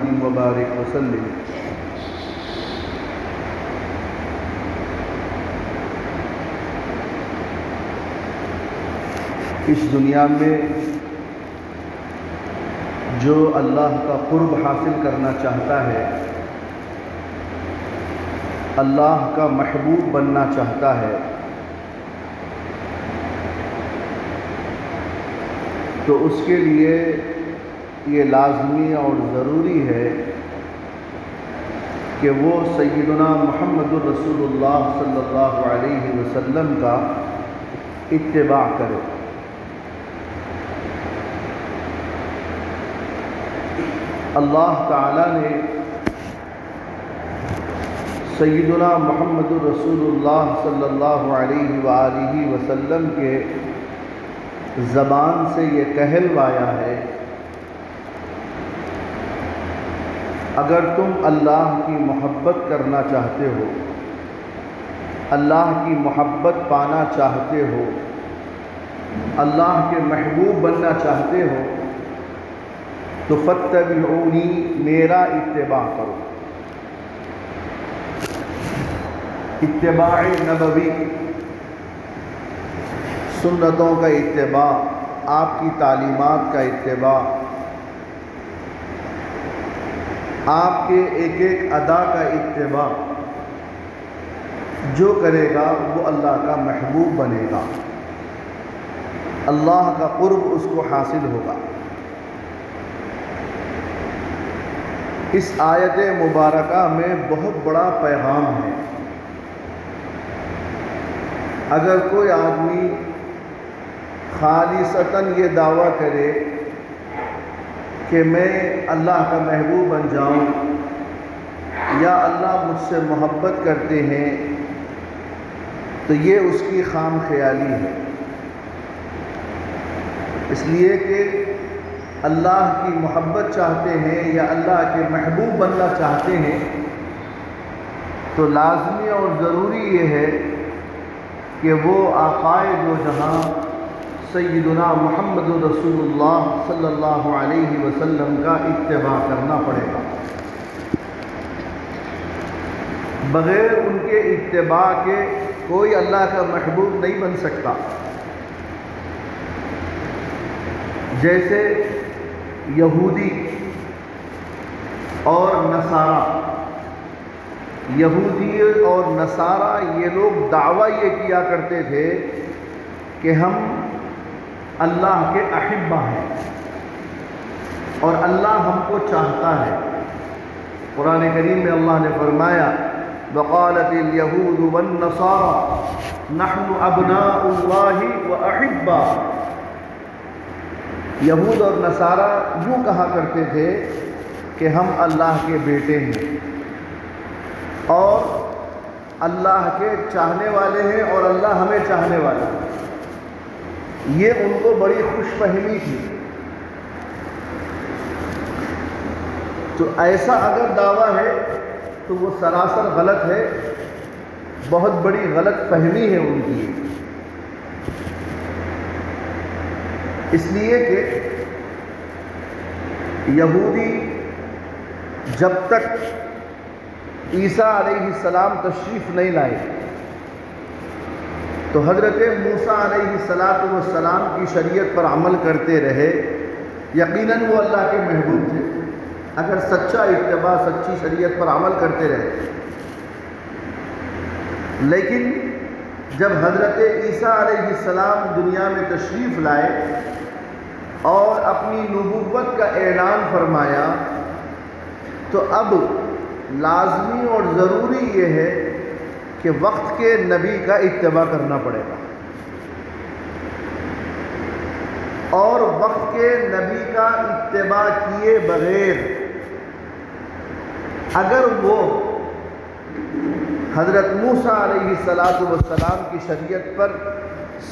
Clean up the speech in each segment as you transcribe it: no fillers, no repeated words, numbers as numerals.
محمد وبارک وسلم۔ اس دنیا میں جو اللہ کا قرب حاصل کرنا چاہتا ہے، اللہ کا محبوب بننا چاہتا ہے، تو اس کے لیے یہ لازمی اور ضروری ہے کہ وہ سیدنا محمد الرسول اللہ صلی اللہ علیہ وسلم کا اتباع کرے۔ اللہ تعالیٰ نے سیدنا محمد الرسول اللہ صلی اللہ علیہ وآلہ وسلم کے زبان سے یہ کہلوایا ہے، اگر تم اللہ کی محبت کرنا چاہتے ہو، اللہ کی محبت پانا چاہتے ہو، اللہ کے محبوب بننا چاہتے ہو، تو فاتبعونی، میرا اتباع کرو۔ اتباع نبوی، سنتوں کا اتباع، آپ کی تعلیمات کا اتباع، آپ کے ایک ایک ادا کا اتباع، جو کرے گا وہ اللہ کا محبوب بنے گا، اللہ کا قرب اس کو حاصل ہوگا۔ اس آیت مبارکہ میں بہت بڑا پیغام ہے۔ اگر کوئی آدمی خالصتاً یہ دعویٰ کرے کہ میں اللہ کا محبوب بن جاؤں یا اللہ مجھ سے محبت کرتے ہیں، تو یہ اس کی خام خیالی ہے، اس لیے کہ اللہ کی محبت چاہتے ہیں یا اللہ کے محبوب بننا چاہتے ہیں، تو لازمی اور ضروری یہ ہے کہ وہ آقائے دو جہاں سیدنا محمد رسول اللہ صلی اللہ علیہ وسلم کا اتباع کرنا پڑے گا۔ بغیر ان کے اتباع کے کوئی اللہ کا محبوب نہیں بن سکتا۔ جیسے یہودی اور نصارہ، یہودی اور نصارہ یہ لوگ دعویٰ یہ کیا کرتے تھے کہ ہم اللہ کے احبہ ہیں اور اللہ ہم کو چاہتا ہے۔ قرآن کریم میں اللہ نے فرمایا وقالت اليہود والنصارى نحن ابناء اللہ واحباؤہ۔ یہود اور نصارہ یوں کہا کرتے تھے کہ ہم اللہ کے بیٹے ہیں اور اللہ کے چاہنے والے ہیں اور اللہ ہمیں چاہنے والے ہیں۔ یہ ان کو بڑی خوش فہمی تھی۔ تو ایسا اگر دعویٰ ہے تو وہ سراسر غلط ہے، بہت بڑی غلط فہمی ہے ان کی۔ اس لیے کہ یہودی جب تک عیسیٰ علیہ السلام تشریف نہیں لائے تو حضرت موسیٰ علیہ السلام کی شریعت پر عمل کرتے رہے۔ یقیناً وہ اللہ کے محبوب تھے اگر سچا اتباع، سچی شریعت پر عمل کرتے رہے۔ لیکن جب حضرت عیسیٰ علیہ السلام دنیا میں تشریف لائے اور اپنی نبوت کا اعلان فرمایا، تو اب لازمی اور ضروری یہ ہے کہ وقت کے نبی کا اتباع کرنا پڑے گا، اور وقت کے نبی کا اتباع کیے بغیر اگر وہ حضرت موسیٰ علیہ السلام کی شریعت پر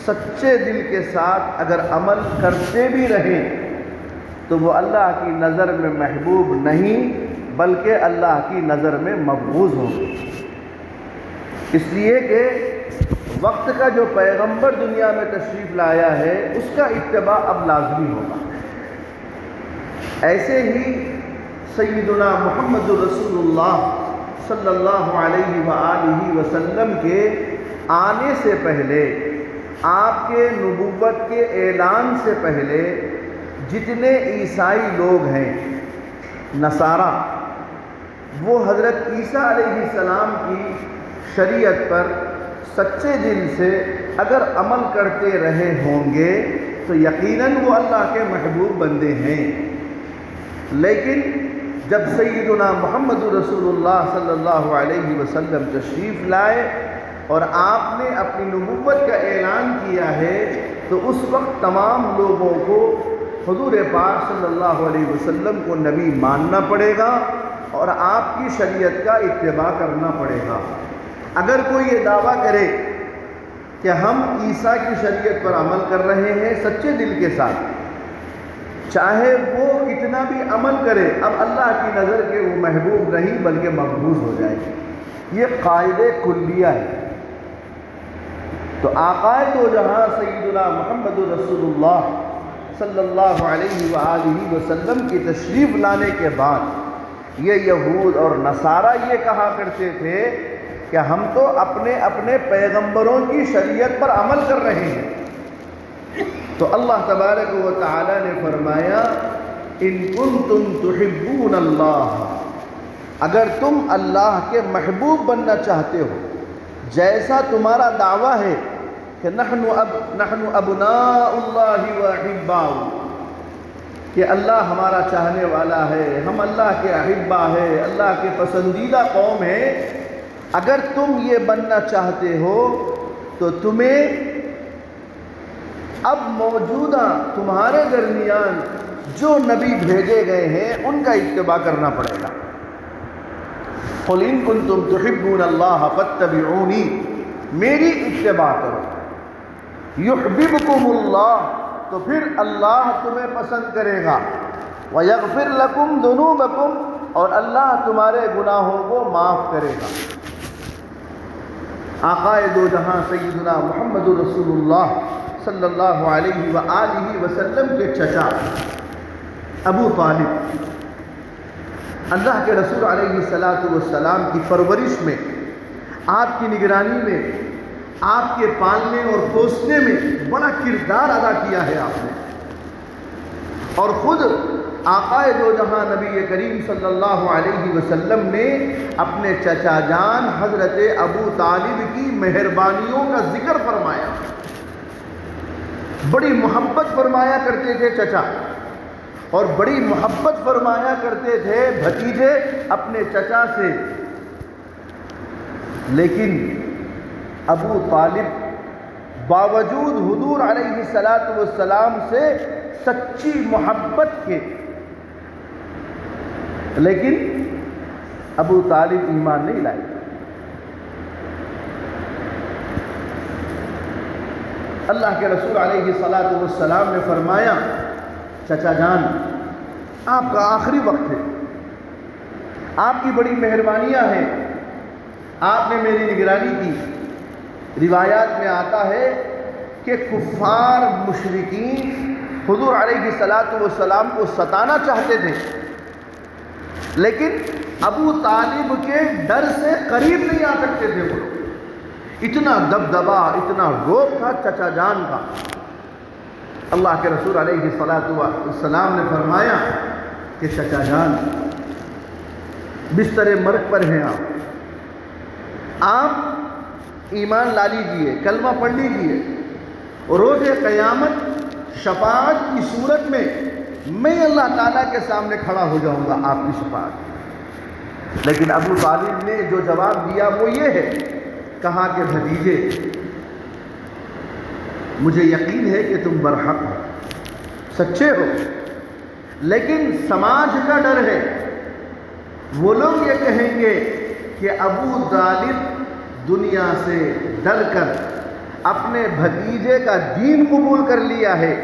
سچے دل کے ساتھ اگر عمل کرتے بھی رہیں تو وہ اللہ کی نظر میں محبوب نہیں بلکہ اللہ کی نظر میں مبغوض ہوں گے۔ اس لیے کہ وقت کا جو پیغمبر دنیا میں تشریف لایا ہے اس کا اتباع اب لازمی ہوگا۔ ایسے ہی سیدنا محمد رسول اللہ صلی اللہ علیہ وآلہ وسلم کے آنے سے پہلے، آپ کے نبوت کے اعلان سے پہلے جتنے عیسائی لوگ ہیں، نصارہ، وہ حضرت عیسیٰ علیہ السلام کی شریعت پر سچے دل سے اگر عمل کرتے رہے ہوں گے تو یقیناً وہ اللہ کے محبوب بندے ہیں۔ لیکن جب سیدنا محمد رسول اللہ صلی اللہ علیہ وسلم تشریف لائے اور آپ نے اپنی نبوت کا اعلان کیا ہے تو اس وقت تمام لوگوں کو حضور پاک صلی اللہ علیہ وسلم کو نبی ماننا پڑے گا اور آپ کی شریعت کا اتباع کرنا پڑے گا۔ اگر کوئی یہ دعویٰ کرے کہ ہم عیسیٰ کی شریعت پر عمل کر رہے ہیں سچے دل کے ساتھ، چاہے وہ کتنا بھی عمل کرے، اب اللہ کی نظر کے وہ محبوب نہیں بلکہ مقبوض ہو جائے گی، یہ قاعدے کلیہ ہے۔ تو آقا دو جہاں سیدنا محمد رسول اللہ صلی اللہ علیہ وآلہ وسلم کی تشریف لانے کے بعد یہ یہود اور نصارہ یہ کہا کرتے تھے کہ ہم تو اپنے اپنے پیغمبروں کی شریعت پر عمل کر رہے ہیں۔ تو اللہ تبارک و تعالی نے فرمایا ان کنتم تحبون اللہ، اگر تم اللہ کے محبوب بننا چاہتے ہو، جیسا تمہارا دعویٰ ہے کہ نحن ابناء اللہ و احباؤہ، کہ اللہ ہمارا چاہنے والا ہے، ہم اللہ کے احبا ہے، اللہ کے پسندیدہ قوم ہے، اگر تم یہ بننا چاہتے ہو تو تمہیں اب موجودہ تمہارے درمیان جو نبی بھیجے گئے ہیں ان کا اتباع کرنا پڑے گا۔ قل ان کنتم تحبون اللہ فاتبعونی، میری اتباع کرو، یحببکم اللہ، تو پھر اللہ تمہیں پسند کرے گا، ویغفر لکم ذنوبکم، اور اللہ تمہارے گناہوں کو معاف کرے گا۔ آقا دو جہاں سیدنا محمد رسول اللہ صلی اللہ علیہ وآلہ وسلم کے چچا ابو طالب، اللہ کے رسول علیہ السلام کی پرورش میں، آپ کی نگرانی میں، آپ کے پالنے اور پوسنے میں بڑا کردار ادا کیا ہے آپ نے، اور خود آقا دو جہاں نبی کریم صلی اللہ علیہ وسلم نے اپنے چچا جان حضرت ابو طالب کی مہربانیوں کا ذکر فرمایا، بڑی محبت فرمایا کرتے تھے چچا، اور بڑی محبت فرمایا کرتے تھے بھتیجے اپنے چچا سے۔ لیکن ابو طالب باوجود حضور علیہ السلام سے سچی محبت کے، لیکن ابو طالب ایمان نہیں لائے۔ اللہ کے رسول علیہ السلام نے فرمایا چچا جان آپ کا آخری وقت ہے، آپ کی بڑی مہربانیاں ہیں، آپ نے میری نگرانی کی۔ روایات میں آتا ہے کہ کفار مشرکین حضور علیہ السلام کو ستانا چاہتے تھے، لیکن ابو طالب کے ڈر سے قریب نہیں آ سکتے تھے وہ لوگ، اتنا دبدبا، اتنا روب تھا چچا جان کا۔ اللہ کے رسول علیہ السلام نے فرمایا کہ چچا جان بستر مرگ پر ہیں، آپ ایمان لا لیجئے، کلمہ پڑھ لیجئے، روز قیامت شفاعت کی صورت میں اللہ تعالیٰ کے سامنے کھڑا ہو جاؤں گا آپ کی شفاعت۔ لیکن ابو طالب نے جو جواب دیا وہ یہ ہے، کہا کہ بھتیجے مجھے یقین ہے کہ تم برحق ہو، سچے ہو، لیکن سماج کا ڈر ہے، وہ لوگ یہ کہیں گے کہ ابو طالب دنیا سے ڈر کر اپنے بھتیجے کا دین قبول کر لیا ہے،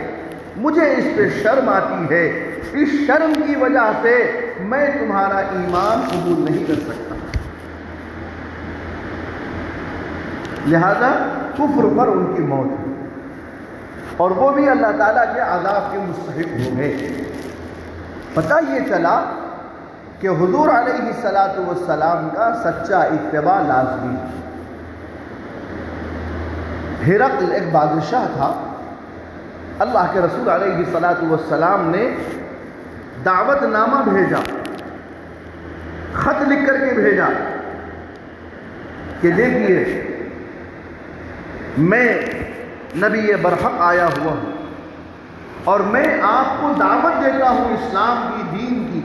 مجھے اس پہ شرم آتی ہے، اس شرم کی وجہ سے میں تمہارا ایمان قبول نہیں کر سکتا، لہذا کفر پر ان کی موت ہے، اور وہ بھی اللہ تعالیٰ کے عذاب کے مستحق ہو گئے۔ پتہ یہ چلا کہ حضور علیہ السلام کا سچا اتباع لازمی ہے۔ ہرقل ایک بادشاہ تھا، اللہ کے رسول علیہ السلام نے دعوت نامہ بھیجا، خط لکھ کر کے بھیجا کہ دیکھیے میں نبی برحق آیا ہوا ہوں اور میں آپ کو دعوت دیتا ہوں اسلام کی، دین کی۔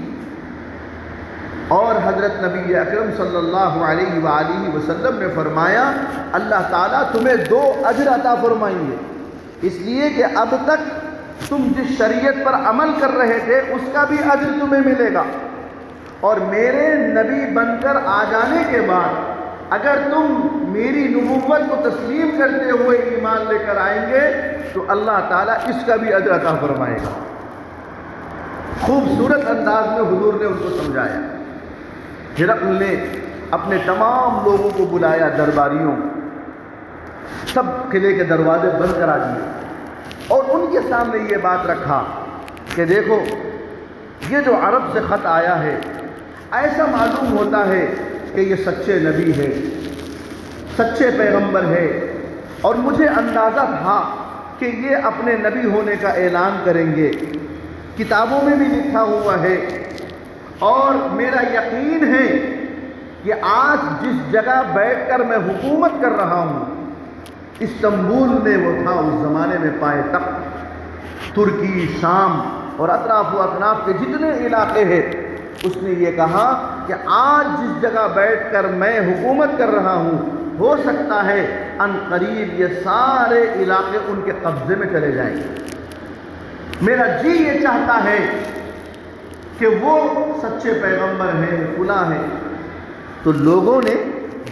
اور حضرت نبی اکرم صلی اللہ علیہ وآلہ وسلم نے فرمایا اللہ تعالیٰ تمہیں 2 اجر عطا فرمائیں گے، اس لیے کہ اب تک تم جس شریعت پر عمل کر رہے تھے اس کا بھی اجر تمہیں ملے گا، اور میرے نبی بن کر آ جانے کے بعد اگر تم میری نبوت کو تسلیم کرتے ہوئے ایمان لے کر آئیں گے تو اللہ تعالیٰ اس کا بھی اجر عطا فرمائے گا۔ خوبصورت انداز میں حضور نے ان کو سمجھایا۔ ہرقل نے اپنے تمام لوگوں کو بلایا، درباریوں، سب قلعے کے دروازے بند کرا دیے اور ان کے سامنے یہ بات رکھا کہ دیکھو یہ جو عرب سے خط آیا ہے ایسا معلوم ہوتا ہے کہ یہ سچے نبی ہے، سچے پیغمبر ہے، اور مجھے اندازہ تھا کہ یہ اپنے نبی ہونے کا اعلان کریں گے، کتابوں میں بھی لکھا ہوا ہے، اور میرا یقین ہے کہ آج جس جگہ بیٹھ کر میں حکومت کر رہا ہوں استنبول میں وہ تھا اس زمانے میں پائے تخت، ترکی، شام اور اطراف و اکناف کے جتنے علاقے ہیں، اس نے یہ کہا کہ آج جس جگہ بیٹھ کر میں حکومت کر رہا ہوں ہو سکتا ہے ان قریب یہ سارے علاقے ان کے قبضے میں چلے جائیں گے۔ میرا جی یہ چاہتا ہے کہ وہ سچے پیغمبر ہیں، فلاں ہیں۔ تو لوگوں نے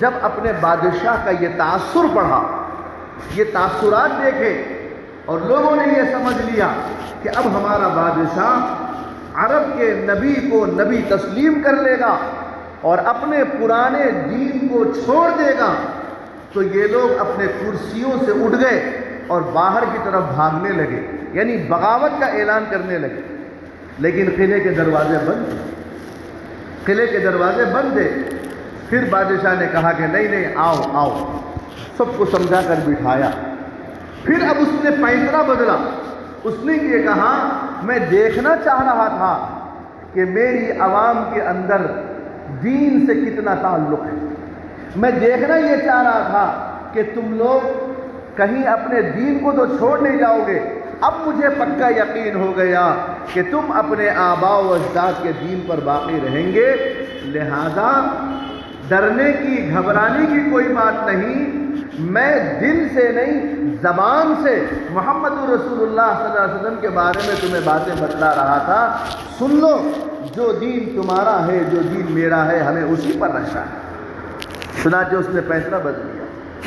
جب اپنے بادشاہ کا یہ تاثر پڑھا، یہ تاثرات دیکھے، اور لوگوں نے یہ سمجھ لیا کہ اب ہمارا بادشاہ عرب کے نبی کو نبی تسلیم کر لے گا اور اپنے پرانے دین کو چھوڑ دے گا، تو یہ لوگ اپنے کرسیوں سے اٹھ گئے اور باہر کی طرف بھاگنے لگے، یعنی بغاوت کا اعلان کرنے لگے۔ لیکن قلعے کے دروازے بند تھے، قلعے کے دروازے بند تھے۔ پھر بادشاہ نے کہا کہ نہیں نہیں، آؤ آؤ، سب کو سمجھا کر بٹھایا۔ پھر اب اس نے فیصلہ بدلا، اس نے یہ کہا میں دیکھنا چاہ رہا تھا کہ میری عوام کے اندر دین سے کتنا تعلق ہے، میں دیکھنا یہ چاہ رہا تھا کہ تم لوگ کہیں اپنے دین کو تو چھوڑ نہیں جاؤ گے۔ اب مجھے پکا یقین ہو گیا کہ تم اپنے آباء و اجداد کے دین پر باقی رہیں گے، لہذا ڈرنے کی، گھبرانے کی کوئی بات نہیں۔ میں دل سے نہیں زبان سے محمد رسول اللہ صلی اللہ علیہ وسلم کے بارے میں تمہیں باتیں بتلا رہا تھا، سن لو، جو دین تمہارا ہے، جو دین میرا ہے، ہمیں اسی پر رہنا ہے۔ چنانچہ اس نے فیصلہ بدل دیا،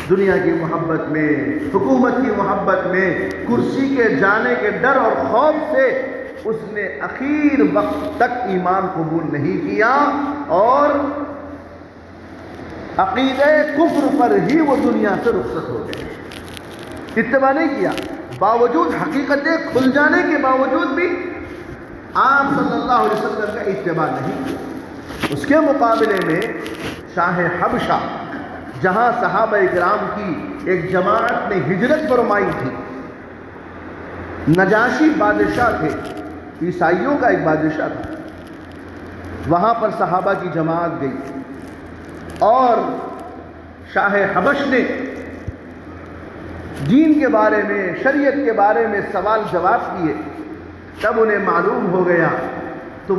دنیا کی محبت میں، حکومت کی محبت میں، کرسی کے جانے کے ڈر اور خوف سے اس نے اخیر وقت تک ایمان قبول نہیں کیا اور عقیدہ کفر پر ہی وہ دنیا سے رخصت ہو گئے، اتباع نہیں کیا۔ باوجود حقیقتیں کھل جانے کے باوجود بھی آپ صلی اللہ علیہ وسلم کا اتباع نہیں کیا۔ اس کے مقابلے میں شاہ حبشہ، جہاں صحابہ اکرام کی ایک جماعت نے ہجرت فرمائی تھی، نجاشی بادشاہ تھے، عیسائیوں کا ایک بادشاہ تھا، وہاں پر صحابہ کی جماعت گئی اور شاہ حبش نے دین کے بارے میں، شریعت کے بارے میں سوال جواب کیے۔ تب انہیں معلوم ہو گیا تو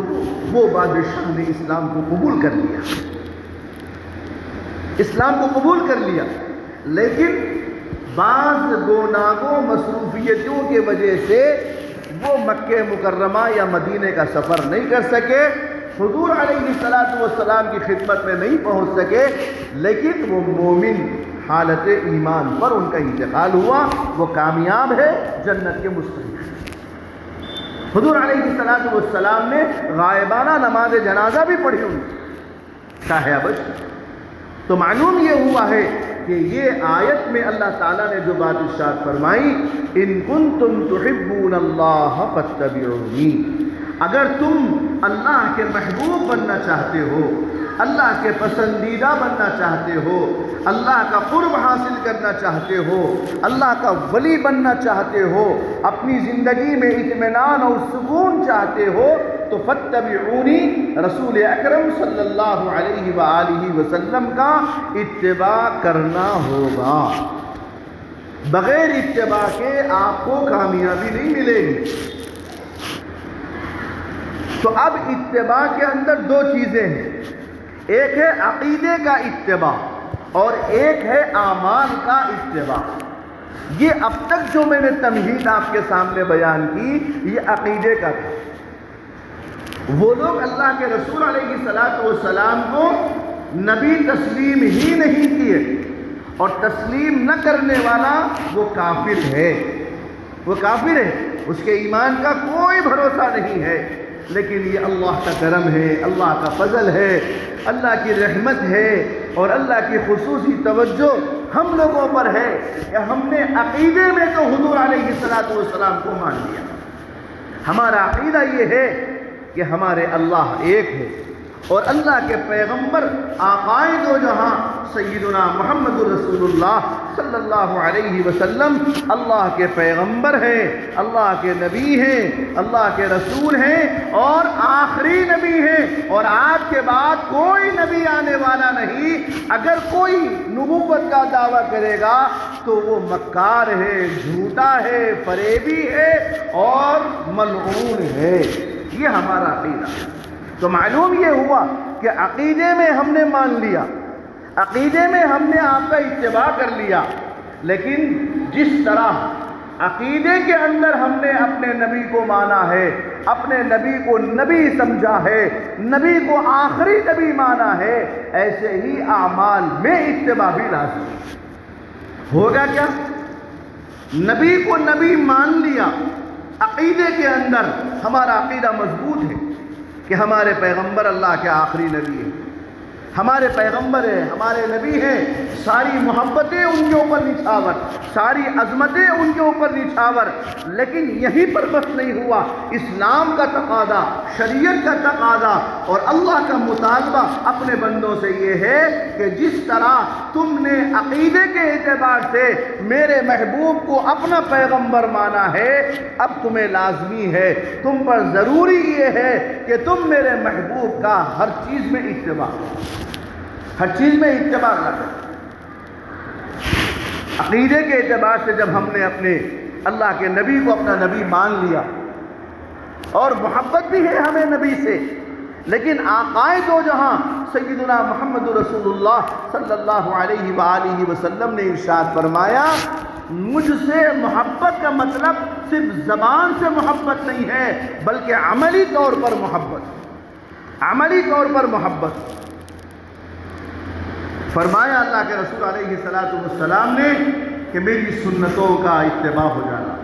وہ بادشاہ نے اسلام کو قبول کر لیا، اسلام کو قبول کر لیا، لیکن بعض گوناگوں مصروفیتوں کی وجہ سے وہ مکہ مکرمہ یا مدینے کا سفر نہیں کر سکے، حضور علیہ السلام کی خدمت میں نہیں پہنچ سکے، لیکن وہ مومن حالت ایمان پر ان کا انتقال ہوا، وہ کامیاب ہے، جنت کے مستحق۔ حضور علیہ السلام نے غائبانہ نماز جنازہ بھی پڑھی ان کی، شاہ حبش۔ تو معلوم یہ ہوا ہے کہ یہ آیت میں اللہ تعالیٰ نے جو بات ارشاد فرمائی، ان کنتم تحبون اللہ فاتبعونی، اگر تم اللہ کے محبوب بننا چاہتے ہو، اللہ کے پسندیدہ بننا چاہتے ہو، اللہ کا قرب حاصل کرنا چاہتے ہو، اللہ کا ولی بننا چاہتے ہو، اپنی زندگی میں اطمینان اور سکون چاہتے ہو، تو فاتبعونی، رسول اکرم صلی اللہ علیہ وآلہ وسلم کا اتباع کرنا ہوگا۔ بغیر اتباع کے آپ کو کامیابی نہیں ملے گی۔ تو اب اتباع کے اندر دو چیزیں ہیں، ایک ہے عقیدے کا اتباع اور ایک ہے اعمال کا اتباع۔ یہ اب تک جو میں نے تمہید آپ کے سامنے بیان کی، یہ عقیدے کا تھا۔ وہ لوگ اللہ کے رسول علیہ الصلوۃ والسلام کو نبی تسلیم ہی نہیں کیے، اور تسلیم نہ کرنے والا وہ کافر ہے، وہ کافر ہے، اس کے ایمان کا کوئی بھروسہ نہیں ہے۔ لیکن یہ اللہ کا کرم ہے، اللہ کا فضل ہے، اللہ کی رحمت ہے، اور اللہ کی خصوصی توجہ ہم لوگوں پر ہے کہ ہم نے عقیدے میں تو حضور علیہ الصلوۃ والسلام کو مان لیا۔ ہمارا عقیدہ یہ ہے کہ ہمارے اللہ ایک ہے، اور اللہ کے پیغمبر آقائے دو جہاں سیدنا محمد رسول اللہ صلی اللہ علیہ وسلم اللہ کے پیغمبر ہیں، اللہ کے نبی ہیں، اللہ کے رسول ہیں، اور آخری نبی ہیں، اور آپ کے بعد کوئی نبی آنے والا نہیں۔ اگر کوئی نبوت کا دعویٰ کرے گا تو وہ مکار ہے، جھوٹا ہے، فریبی ہے اور ملعون ہے۔ یہ ہمارا عقیدہ ہے۔ تو معلوم یہ ہوا کہ عقیدے میں ہم نے مان لیا، عقیدے میں ہم نے آپ کا اتباع کر لیا، لیکن جس طرح عقیدے کے اندر ہم نے اپنے نبی کو مانا ہے، اپنے نبی کو نبی سمجھا ہے، نبی کو آخری نبی مانا ہے، ایسے ہی اعمال میں اتباع بھی لازم ہوگا۔ کیا نبی کو نبی مان لیا، عقیدے کے اندر ہمارا عقیدہ مضبوط ہے کہ ہمارے پیغمبر اللہ کے آخری نبی ہیں، ہمارے پیغمبر ہیں، ہمارے نبی ہیں، ساری محبتیں ان کے اوپر نچھاور، ساری عظمتیں ان کے اوپر نچھاور۔ لیکن یہیں پر بس نہیں ہوا، اسلام کا تقاضا، شریعت کا تقاضا اور اللہ کا مطالبہ اپنے بندوں سے یہ ہے کہ جس طرح تم نے عقیدے کے اعتبار سے میرے محبوب کو اپنا پیغمبر مانا ہے، اب تمہیں لازمی ہے، تم پر ضروری یہ ہے کہ تم میرے محبوب کا ہر چیز میں اتباع، ہر چیز میں اتباع کرو۔ عقیدے کے اعتبار سے جب ہم نے اپنے اللہ کے نبی کو اپنا نبی مان لیا، اور محبت بھی ہے ہمیں نبی سے، لیکن آقائے دو جہاں سیدنا محمد رسول اللہ صلی اللہ علیہ وآلہ وسلم نے ارشاد فرمایا، مجھ سے محبت کا مطلب صرف زبان سے محبت نہیں ہے، بلکہ عملی طور پر محبت، عملی طور پر محبت۔ فرمایا اللہ کے رسول علیہ السلام نے کہ میری سنتوں کا اتباع ہو جانا،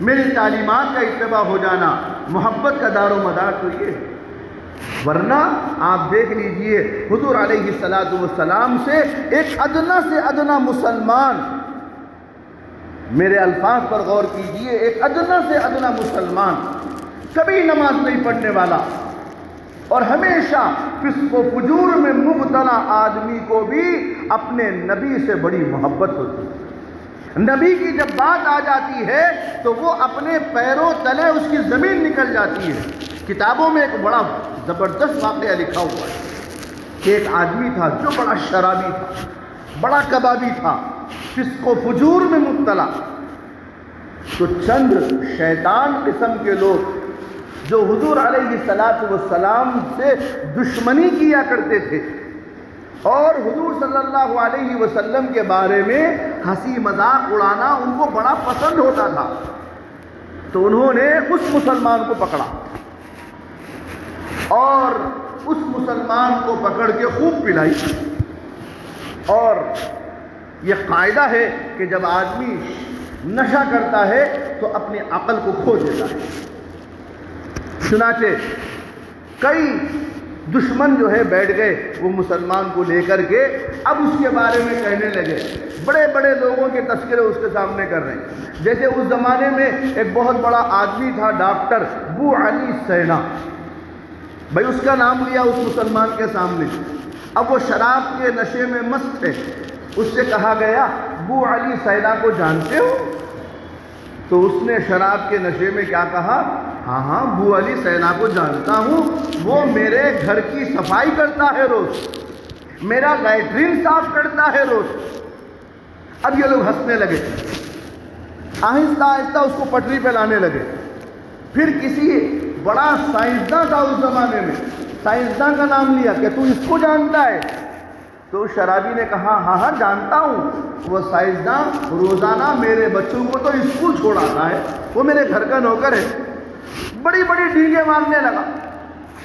میری تعلیمات کا اتباع ہو جانا، محبت کا دار و مدار تو یہ ہے۔ ورنہ آپ دیکھ لیجئے حضور علیہ السلام سے ایک ادنا سے ادنا مسلمان، میرے الفاظ پر غور کیجئے، ایک ادنا سے ادنا مسلمان، کبھی نماز نہیں پڑھنے والا، اور ہمیشہ فسق و فجور میں مبتلا آدمی کو بھی اپنے نبی سے بڑی محبت ہوتی ہے۔ نبی کی جب بات آ جاتی ہے تو وہ اپنے پیروں تلے اس کی زمین نکل جاتی ہے۔ کتابوں میں ایک بڑا زبردست واقعہ لکھا ہوا ہے کہ ایک آدمی تھا جو بڑا شرابی تھا، بڑا کبابی تھا، فسق و فجور میں مبتلا۔ تو چند شیطان قسم کے لوگ جو حضور علیہ السلام سے دشمنی کیا کرتے تھے اور حضور صلی اللہ علیہ وسلم کے بارے میں ہنسی مذاق اڑانا ان کو بڑا پسند ہوتا تھا، تو انہوں نے اس مسلمان کو پکڑا اور اس مسلمان کو پکڑ کے خوب پلائی۔ اور یہ قاعدہ ہے کہ جب آدمی نشہ کرتا ہے تو اپنی عقل کو کھو دیتا ہے۔ چنانچہ کئی دشمن جو ہے بیٹھ گئے وہ مسلمان کو لے کر کے، اب اس کے بارے میں کہنے لگے، بڑے بڑے لوگوں کے تذکرے اس کے سامنے کر رہے ہیں۔ جیسے اس زمانے میں ایک بہت بڑا آدمی تھا، ڈاکٹر ابو علی سینا، بھائی اس کا نام لیا اس مسلمان کے سامنے۔ اب وہ شراب کے نشے میں مست تھے، اس سے کہا گیا ابو علی سینا کو جانتے ہو؟ تو اس نے شراب کے نشے میں کیا کہا؟ ہاں ہاں ابو علی سینا کو جانتا ہوں، وہ میرے گھر کی صفائی کرتا ہے روز، میرا لیٹرین صاف کرتا ہے روز۔ اب یہ لوگ ہنسنے لگے، آہستہ آہستہ اس کو پٹری پہ لانے لگے۔ پھر کسی بڑا سائنسداں تھا اس زمانے میں، سائنسداں کا نام لیا کہ تو اس کو جانتا ہے؟ تو شرابی نے کہا ہاں ہاں جانتا ہوں، وہ سائنسداں روزانہ میرے بچوں کو تو اسکول چھوڑاتا ہے، وہ میرے گھر کا نوکر ہے۔ بڑی بڑی ڈینگیں مارنے لگا۔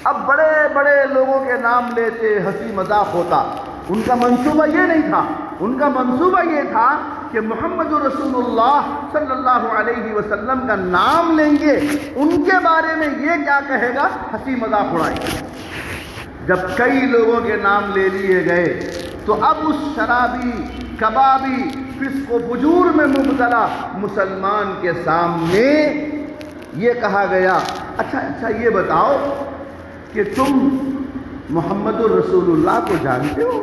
اب بڑے بڑے لوگوں کے نام لیتے، ہنسی مذاق ہوتا۔ ان کا منصوبہ یہ نہیں تھا، ان کا منصوبہ یہ تھا کہ محمد رسول اللہ صلی اللہ علیہ وسلم کا نام لیں گے، ان کے بارے میں یہ کیا کہے گا، ہنسی مذاق اڑائیں گے۔ جب کئی لوگوں کے نام لے لیے گئے تو اب اس شرابی، کبابی، فسق و فجور میں مبتلا مسلمان کے سامنے یہ کہا گیا، اچھا یہ بتاؤ کہ تم محمد الرسول اللہ کو جانتے ہو،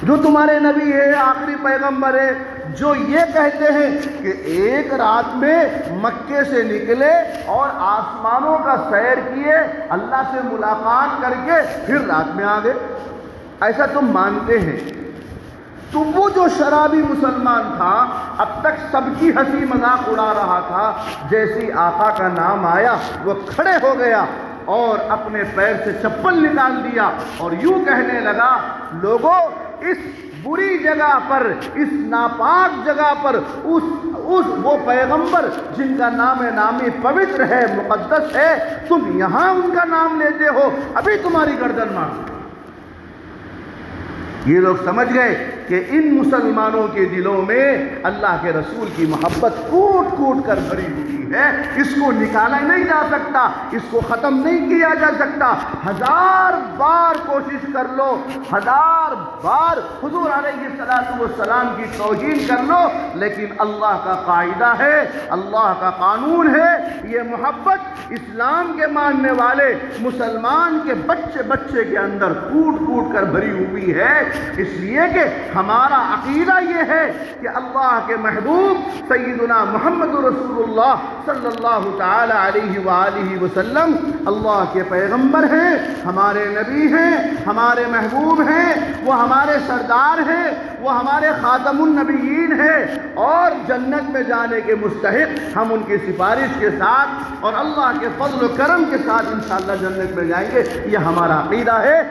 جو تمہارے نبی ہے، آخری پیغمبر ہے، جو یہ کہتے ہیں کہ ایک رات میں مکے سے نکلے اور آسمانوں کا سیر کیے، اللہ سے ملاقات کر کے پھر رات میں آ گئے، ایسا تم مانتے ہیں؟ تو وہ جو شرابی مسلمان تھا اب تک سب کی ہنسی مذاق اڑا رہا تھا، جیسی آقا کا نام آیا وہ کھڑے ہو گیا اور اپنے پیر سے چپل نکال دیا اور یوں کہنے لگا، لوگوں اس بری جگہ پر، اس ناپاک جگہ پر وہ پیغمبر جن کا نام نامی پوتر ہے، مقدس ہے، تم یہاں ان کا نام لیتے ہو، ابھی تمہاری گردن مار۔ یہ لوگ سمجھ گئے کہ ان مسلمانوں کے دلوں میں اللہ کے رسول کی محبت کوٹ کوٹ کر بھری ہوئی ہے، اس کو نکالا نہیں جا سکتا، اس کو ختم نہیں کیا جا سکتا۔ ہزار بار کوشش کر لو، ہزار بار حضور علیہ السلام کی توہین کر لو، لیکن اللہ کا قاعدہ ہے، اللہ کا قانون ہے، یہ محبت اسلام کے ماننے والے مسلمان کے بچے بچے کے اندر کوٹ کوٹ کر بھری ہوئی ہے۔ اس لیے کہ ہمارا عقیدہ یہ ہے کہ اللہ کے محبوب سیدنا محمد رسول اللہ صلی اللہ تعالی علیہ وآلہ وسلم اللہ کے پیغمبر ہیں، ہمارے نبی ہیں، ہمارے محبوب ہیں، وہ ہمارے سردار ہیں، وہ ہمارے خاتم النبیین ہیں، اور جنت میں جانے کے مستحق ہم ان کی سفارش کے ساتھ اور اللہ کے فضل و کرم کے ساتھ انشاءاللہ جنت میں جائیں گے، یہ ہمارا عقیدہ ہے۔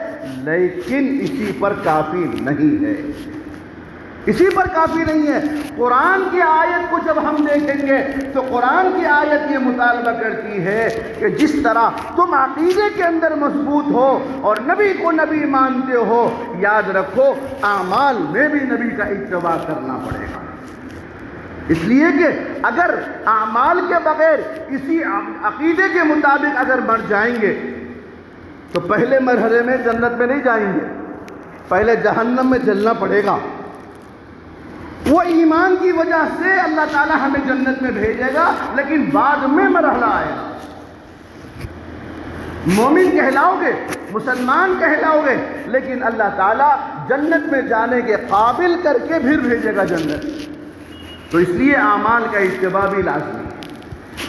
لیکن اسی پر کافی نہیں ہے، اسی پر کافی نہیں ہے۔ قرآن کی آیت کو جب ہم دیکھیں گے تو قرآن کی آیت یہ مطالبہ کرتی ہے کہ جس طرح تم عقیدے کے اندر مضبوط ہو اور نبی کو نبی مانتے ہو، یاد رکھو اعمال میں بھی نبی کا اتباع کرنا پڑے گا۔ اس لیے کہ اگر اعمال کے بغیر اسی عقیدے کے مطابق اگر مر جائیں گے تو پہلے مرحلے میں جنت میں نہیں جائیں گے، پہلے جہنم میں جلنا پڑے گا۔ وہ ایمان کی وجہ سے اللہ تعالی ہمیں جنت میں بھیجے گا، لیکن بعد میں مرحلہ آئے گا۔ مومن کہلاؤ گے، مسلمان کہلاؤ گے، لیکن اللہ تعالیٰ جنت میں جانے کے قابل کر کے پھر بھیجے گا جنت۔ تو اس لیے اعمال کا اتباع بھی لازمی ہے۔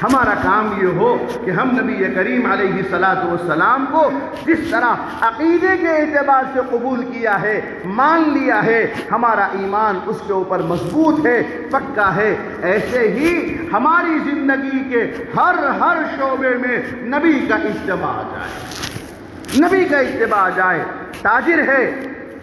ہمارا کام یہ ہو کہ ہم نبی کریم علیہ السلام کو جس طرح عقیدے کے اعتبار سے قبول کیا ہے، مان لیا ہے، ہمارا ایمان اس کے اوپر مضبوط ہے، پکا ہے، ایسے ہی ہماری زندگی کے ہر شعبے میں نبی کا اتباع آ جائے، نبی کا اتباع آ جائے۔ تاجر ہے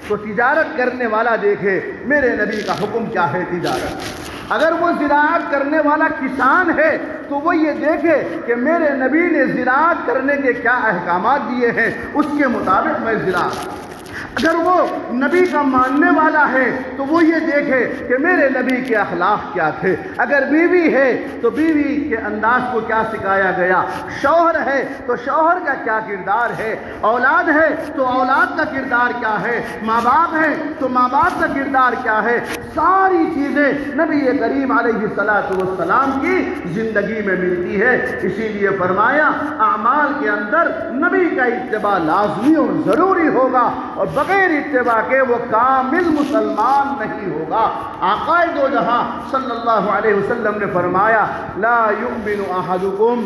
تو تجارت کرنے والا دیکھے میرے نبی کا حکم کیا ہے تجارت، اگر وہ زراعت کرنے والا کسان ہے تو وہ یہ دیکھے کہ میرے نبی نے زراعت کرنے کے کیا احکامات دیے ہیں، اس کے مطابق میں زراعت۔ اگر وہ نبی کا ماننے والا ہے تو وہ یہ دیکھے کہ میرے نبی کے اخلاق کیا تھے، اگر بیوی ہے تو بیوی کے انداز کو کیا سکھایا گیا، شوہر ہے تو شوہر کا کیا کردار ہے، اولاد ہے تو اولاد کا کردار کیا ہے، ماں باپ ہے تو ماں باپ کا کردار کیا ہے، ساری چیزیں نبی کریم علیہ السلام کی زندگی میں ملتی ہے۔ اسی لیے فرمایا اعمال کے اندر نبی کا اتباع لازمی اور ضروری ہوگا، اور بغیر اتباع کے وہ کامل مسلمان نہیں ہوگا۔ آقا دو جہاں صلی اللہ علیہ وسلم نے فرمایا لا یؤمن احدکم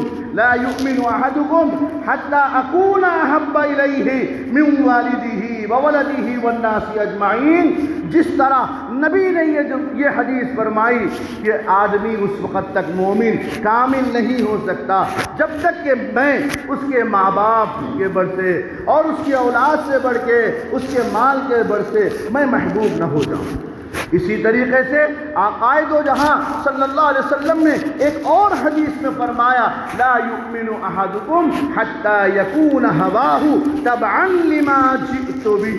حتی اکون احب الیہ من والدہ وولدہ والناس اجمعین۔ جس طرح نبی نے یہ حدیث فرمائی کہ آدمی اس وقت تک مومن کامل نہیں ہو سکتا جب تک کہ میں اس کے ماں باپ کے بڑھ سے اور اس کی اولاد سے بڑھ کے اس کے مال کے بڑھ سے میں محبوب نہ ہو جاؤں۔ اسی طریقے سے آقا دو جہاں صلی اللہ علیہ وسلم نے ایک اور حدیث میں فرمایا لا یؤمن احدکم حتی یکون ہواہ تبعا لما جئت بہ۔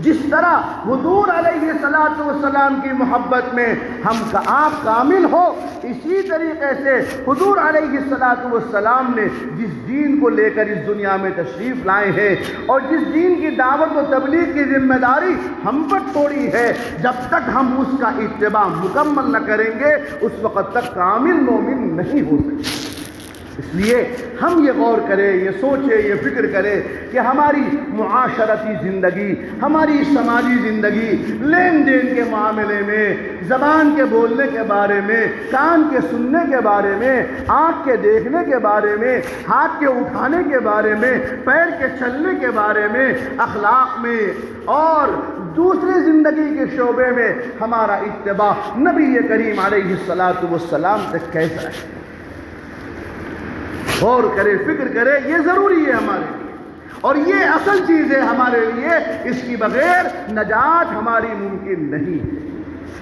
جس طرح حضور علیہ السلام کی محبت میں آپ کامل ہو، اسی طریقے سے حضور علیہ السلام نے جس دین کو لے کر اس دنیا میں تشریف لائے ہیں اور جس دین کی دعوت و تبلیغ کی ذمہ داری ہم پر چھوڑی ہے، جب تک ہم اس کا اتباع مکمل نہ کریں گے اس وقت تک کامل مومن نہیں ہو سکتے۔ اس لیے ہم یہ غور کریں، یہ سوچیں، یہ فکر کریں کہ ہماری معاشرتی زندگی، ہماری سماجی زندگی، لین دین کے معاملے میں، زبان کے بولنے کے بارے میں، کان کے سننے کے بارے میں، آنکھ کے دیکھنے کے بارے میں، ہاتھ کے اٹھانے کے بارے میں، پیر کے چلنے کے بارے میں، اخلاق میں اور دوسری زندگی کے شعبے میں ہمارا اتباع نبی کریم علیہ السلام سے کیسا ہے؟ غور کرے، فکر کرے، یہ ضروری ہے ہمارے لیے، اور یہ اصل چیز ہے ہمارے لیے، اس کی بغیر نجات ہماری ممکن نہیں ہے۔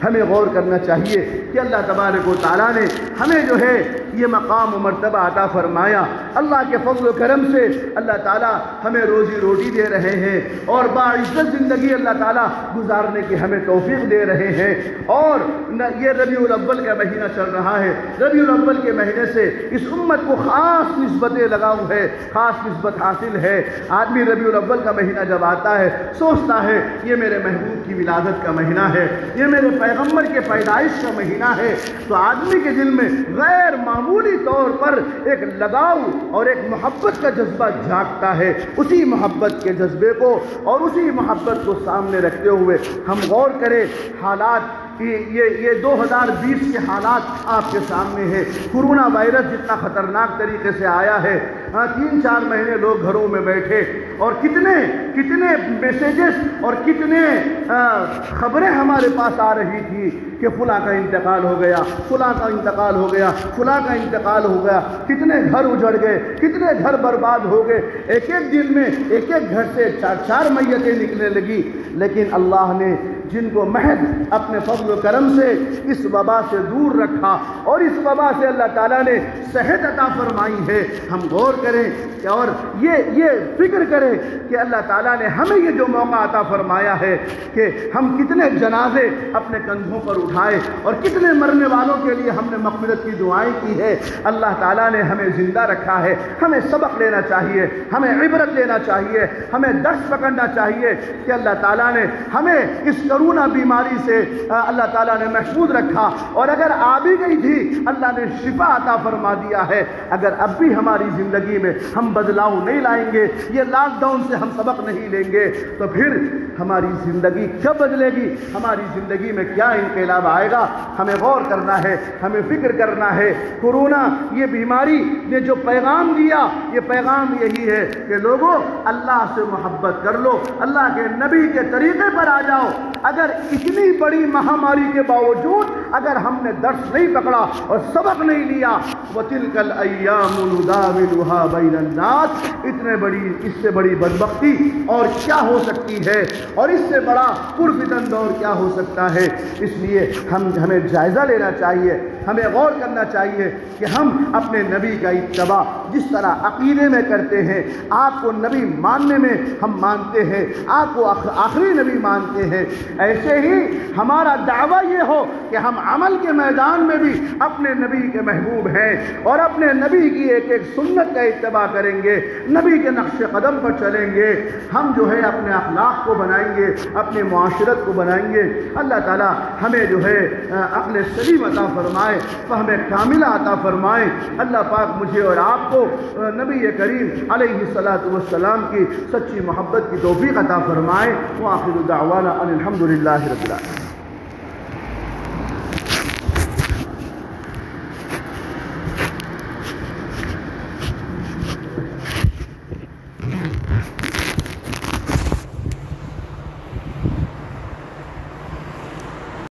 ہمیں غور کرنا چاہیے کہ اللہ تبارک و تعالیٰ نے ہمیں جو ہے یہ مقام و مرتبہ عطا فرمایا۔ اللہ کے فضل و کرم سے اللہ تعالیٰ ہمیں روزی روٹی دے رہے ہیں اور باعزت زندگی اللہ تعالیٰ گزارنے کی ہمیں توفیق دے رہے ہیں، اور یہ ربیع الاول کا مہینہ چل رہا ہے۔ ربیع الاول کے مہینے سے اس امت کو خاص نسبتیں لگاؤ ہے، خاص نسبت حاصل ہے۔ آدمی ربیع الاول کا مہینہ جب آتا ہے سوچتا ہے یہ میرے محبوب کی ولادت کا مہینہ ہے، یہ میرے پیغمبر کے پیدائش کا مہینہ ہے، تو آدمی کے دل میں غیر معمولی طور پر ایک لگاؤ اور ایک محبت کا جذبہ جاگتا ہے۔ اسی محبت کے جذبے کو اور اسی محبت کو سامنے رکھتے ہوئے ہم غور کریں حالات، یہ 2020 کے حالات آپ کے سامنے ہیں۔ کورونا وائرس جتنا خطرناک طریقے سے آیا ہے، 3-4 مہینے لوگ گھروں میں بیٹھے، اور کتنے میسیجز اور کتنے خبریں ہمارے پاس آ رہی تھی کہ فلاں کا انتقال ہو گیا، فلاں کا انتقال ہو گیا، فلاں کا انتقال ہو گیا، کتنے گھر اجڑ گئے، کتنے گھر برباد ہو گئے، ایک دن میں ایک گھر سے 4 میتیں نکلنے لگی۔ لیکن اللہ نے جن کو محض اپنے فضل و کرم سے اس وبا سے دور رکھا اور اس وبا سے اللہ تعالیٰ نے صحت عطا فرمائی ہے، ہم غور کریں اور یہ فکر کریں کہ اللہ تعالیٰ نے ہمیں یہ جو موقع عطا فرمایا ہے کہ ہم کتنے جنازے اپنے کندھوں پر اٹھائے اور کتنے مرنے والوں کے لیے ہم نے مغفرت کی دعائیں کی ہے۔ اللہ تعالیٰ نے ہمیں زندہ رکھا ہے، ہمیں سبق لینا چاہیے، ہمیں عبرت لینا چاہیے، ہمیں درس پکڑنا چاہیے کہ اللہ تعالیٰ نے ہمیں اس کرونا بیماری سے اللہ تعالیٰ نے محفوظ رکھا، اور اگر آ بھی گئی تھی اللہ نے شفا عطا فرما دیا ہے۔ اگر اب بھی ہماری زندگی میں ہم بدلاؤ نہیں لائیں گے، یہ لاک ڈاؤن سے ہم سبق نہیں لیں گے، تو پھر ہماری زندگی کب بدلے گی، ہماری زندگی میں کیا انقلاب آئے گا؟ ہمیں غور کرنا ہے، ہمیں فکر کرنا ہے۔ کورونا یہ بیماری نے جو پیغام دیا، یہ پیغام یہی ہے کہ لوگوں اللہ سے محبت کر لو، اللہ کے نبی کے طریقے پر آ جاؤ۔ اگر اتنی بڑی مہاماری کے باوجود اگر ہم نے درس نہیں پکڑا اور سبق نہیں لیا، وَتِلْكَ الْأَيَّامُ نُدَاوِلُهَا بَيْنَ النَّاسِ، اس سے بڑی بدبختی اور کیا ہو سکتی ہے، اور اس سے بڑا پرفتن دور کیا ہو سکتا ہے۔ اس لیے ہمیں جائزہ لینا چاہیے، ہمیں غور کرنا چاہیے کہ ہم اپنے نبی کا اتباع جس طرح عقیدے میں کرتے ہیں، آپ کو نبی ماننے میں ہم مانتے ہیں، آپ کو آخری نبی مانتے ہیں، ایسے ہی ہمارا دعویٰ یہ ہو کہ ہم عمل کے میدان میں بھی اپنے نبی کے محبوب ہیں اور اپنے نبی کی ایک ایک سنت کا اتباع کریں گے، نبی کے نقش قدم پر چلیں گے، ہم جو ہے اپنے اخلاق کو بنائیں گے، اپنے معاشرت کو بنائیں گے۔ اللہ تعالی ہمیں جو ہے عقل سلیم عطا فرمائے، فہم کاملہ عطا فرمائے۔ اللہ پاک مجھے اور آپ کو نبی کریم علیہ الصلاۃ والسلام کی سچی محبت کی توفیق عطا فرمائے۔ وآخر دعوانا ان الحمد للہ رب العالمین۔